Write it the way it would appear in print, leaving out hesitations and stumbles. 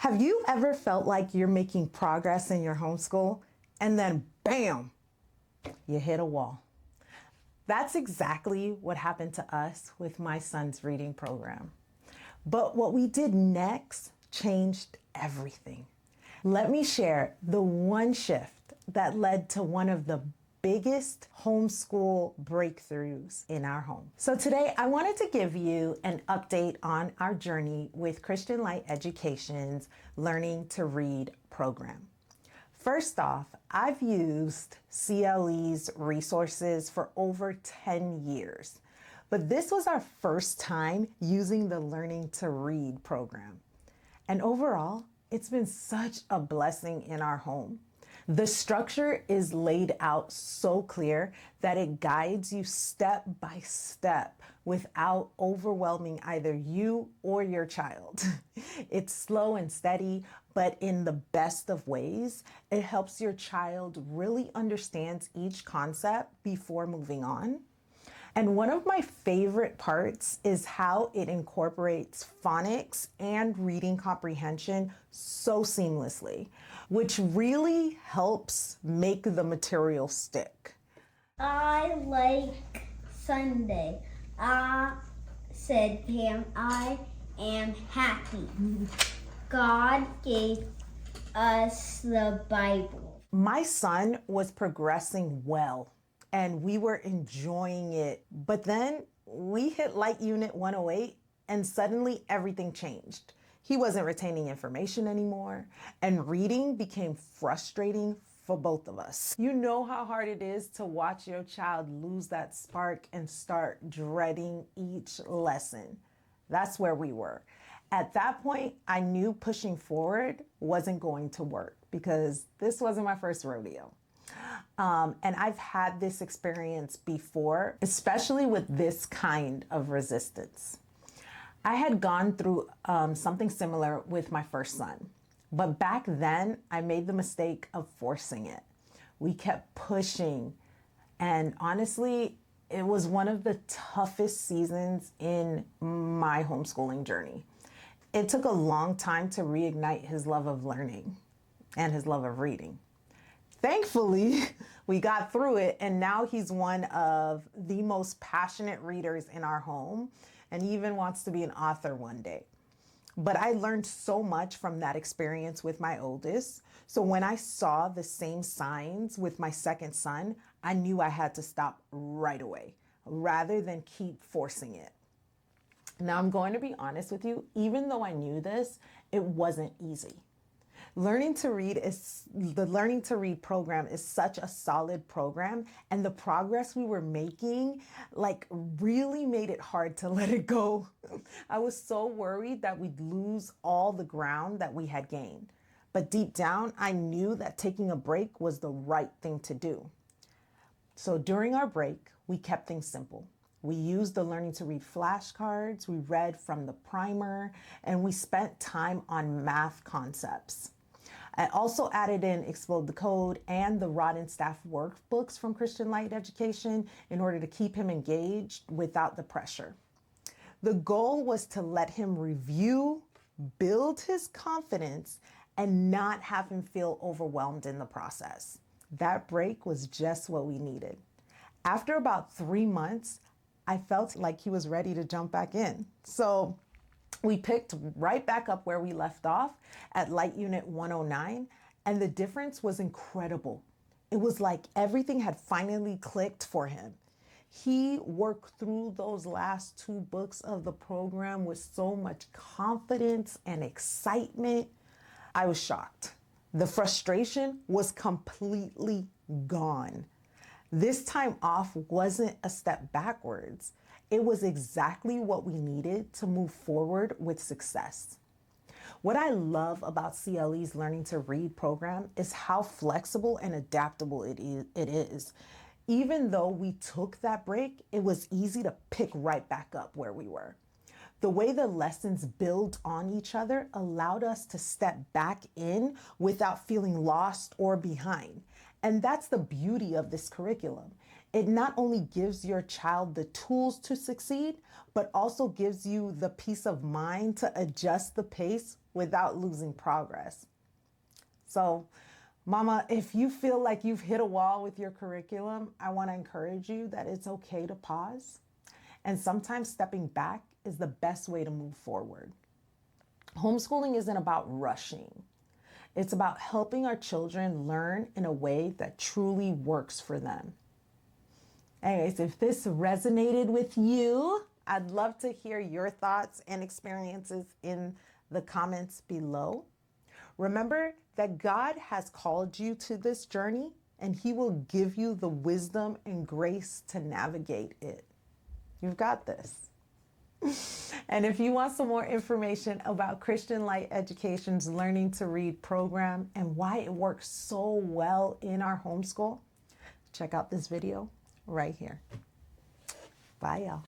Have you ever felt like you're making progress in your homeschool and then bam, you hit a wall? That's exactly what happened to us with my son's reading program. But what we did next changed everything. Let me share the one shift that led to one of the biggest homeschool breakthroughs in our home. So today I wanted to give you an update on our journey with Christian Light Education's Learning to Read program. First off, I've used CLE's resources for over 10 years, but this was our first time using the Learning to Read program. And overall, it's been such a blessing in our home. The structure is laid out so clear that it guides you step by step without overwhelming either you or your child. It's slow and steady, but in the best of ways. It helps your child really understand each concept before moving on. And one of my favorite parts is how it incorporates phonics and reading comprehension so seamlessly, which really helps make the material stick. I like Sunday. I said Pam, I am happy. God gave us the Bible. My son was progressing well, and we were enjoying it. But then we hit Light Unit 108 and suddenly everything changed. He wasn't retaining information anymore, and reading became frustrating for both of us. You know how hard it is to watch your child lose that spark and start dreading each lesson. That's where we were. At that point, I knew pushing forward wasn't going to work because this wasn't my first rodeo. And I've had this experience before, especially with this kind of resistance. I had gone through something similar with my first son, but back then I made the mistake of forcing it. We kept pushing, and honestly, it was one of the toughest seasons in my homeschooling journey. It took a long time to reignite his love of learning and his love of reading. Thankfully, we got through it, and now he's one of the most passionate readers in our home, and he even wants to be an author one day. But I learned so much from that experience with my oldest. So when I saw the same signs with my second son, I knew I had to stop right away rather than keep forcing it. Now, I'm going to be honest with you, even though I knew this, it wasn't easy. The Learning to Read program is such a solid program, and the progress we were making really made it hard to let it go. I was so worried that we'd lose all the ground that we had gained. But deep down, I knew that taking a break was the right thing to do. So during our break, we kept things simple. We used the Learning to Read flashcards, we read from the primer, and we spent time on math concepts. I also added in Explode the Code and the Rod and Staff workbooks from Christian Light Education in order to keep him engaged without the pressure. The goal was to let him review, build his confidence, and not have him feel overwhelmed in the process. That break was just what we needed. After about 3 months, I felt like he was ready to jump back in. So we picked right back up where we left off at Light Unit 109, and the difference was incredible. It was like everything had finally clicked for him. He worked through those last 2 books of the program with so much confidence and excitement. I was shocked. The frustration was completely gone. This time off wasn't a step backwards. It was exactly what we needed to move forward with success. What I love about CLE's Learning to Read program is how flexible and adaptable it is. Even though we took that break, it was easy to pick right back up where we were. The way the lessons build on each other allowed us to step back in without feeling lost or behind. And that's the beauty of this curriculum. It not only gives your child the tools to succeed, but also gives you the peace of mind to adjust the pace without losing progress. So, Mama, if you feel like you've hit a wall with your curriculum, I want to encourage you that it's okay to pause. And sometimes stepping back is the best way to move forward. Homeschooling isn't about rushing. It's about helping our children learn in a way that truly works for them. Anyways, if this resonated with you, I'd love to hear your thoughts and experiences in the comments below. Remember that God has called you to this journey and He will give you the wisdom and grace to navigate it. You've got this. And if you want some more information about Christian Light Education's Learning to Read program and why it works so well in our homeschool, check out this video right here. Bye, y'all.